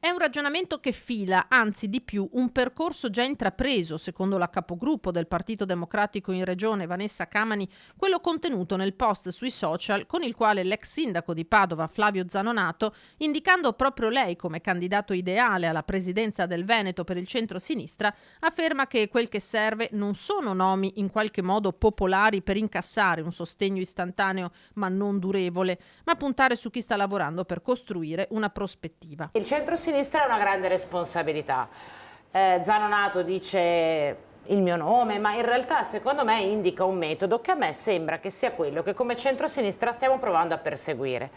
È un ragionamento che fila, anzi di più, un percorso già intrapreso, secondo la capogruppo del Partito Democratico in regione, Vanessa Camani, quello contenuto nel post sui social con il quale l'ex sindaco di Padova, Flavio Zanonato, indicando proprio lei come candidato ideale alla presidenza del Veneto per il centro-sinistra, afferma che quel che serve non sono nomi in qualche modo popolari per incassare un sostegno istantaneo ma non durevole, ma puntare su chi sta lavorando per costruire una prospettiva. Il centro-sinistra è una grande responsabilità. Zanonato dice il mio nome, ma in realtà secondo me indica un metodo che a me sembra che sia quello che come centro-sinistra stiamo provando a perseguire.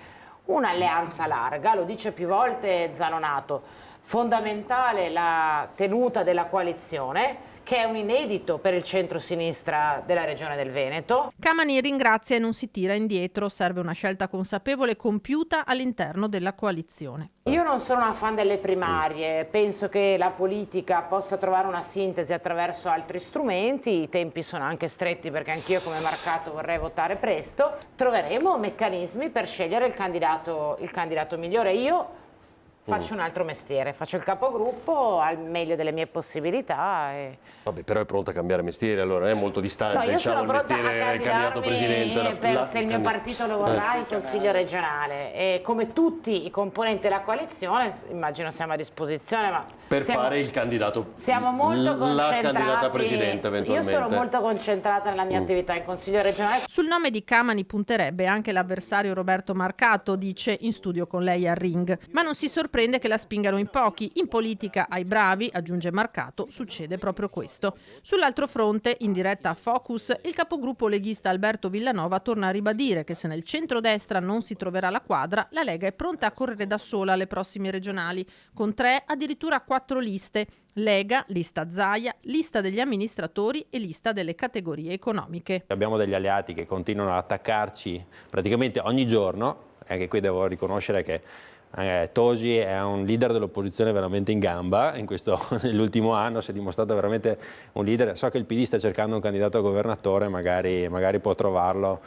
Un'alleanza larga, lo dice più volte Zanonato, fondamentale la tenuta della coalizione, che è un inedito per il centro-sinistra della regione del Veneto. Camani ringrazia e non si tira indietro, serve una scelta consapevole e compiuta all'interno della coalizione. Io non sono una fan delle primarie, penso che la politica possa trovare una sintesi attraverso altri strumenti, i tempi sono anche stretti perché anch'io come Marcato vorrei votare presto, troveremo meccanismi per scegliere il candidato migliore. Io faccio un altro mestiere, faccio il capogruppo al meglio delle mie possibilità. Vabbè, però è pronta a cambiare mestiere, allora è molto distante, No, io diciamo, sono il pronta mestiere a candidato presidente. se il mio partito lo vorrà, il consiglio regionale. E come tutti i componenti della coalizione, immagino siamo a disposizione. Ma per fare il candidato, siamo molto concentrati. La candidata presidente eventualmente. Io sono molto concentrata nella mia attività in consiglio regionale. Sul nome di Camani punterebbe anche l'avversario Roberto Marcato, dice in studio con lei al Ring. Ma non si sorprende che la spingano in pochi. In politica ai bravi, aggiunge Marcato, succede proprio questo. Sull'altro fronte, in diretta a Focus, il capogruppo leghista Alberto Villanova torna a ribadire che se nel centrodestra non si troverà la quadra, la Lega è pronta a correre da sola alle prossime regionali, con 3, addirittura 4 liste. Lega, lista Zaia, lista degli amministratori e lista delle categorie economiche. Abbiamo degli alleati che continuano ad attaccarci praticamente ogni giorno, e anche qui devo riconoscere che Tosi è un leader dell'opposizione veramente in gamba, nell'ultimo anno si è dimostrato veramente un leader. So che il PD sta cercando un candidato a governatore, magari può trovarlo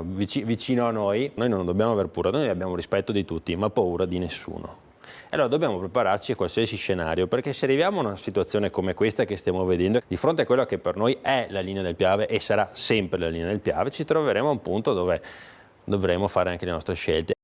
vicino a noi. Noi non dobbiamo aver paura, noi abbiamo rispetto di tutti, ma paura di nessuno. E allora dobbiamo prepararci a qualsiasi scenario, perché se arriviamo a una situazione come questa che stiamo vedendo, di fronte a quello che per noi è la linea del Piave e sarà sempre la linea del Piave, ci troveremo a un punto dove dovremo fare anche le nostre scelte.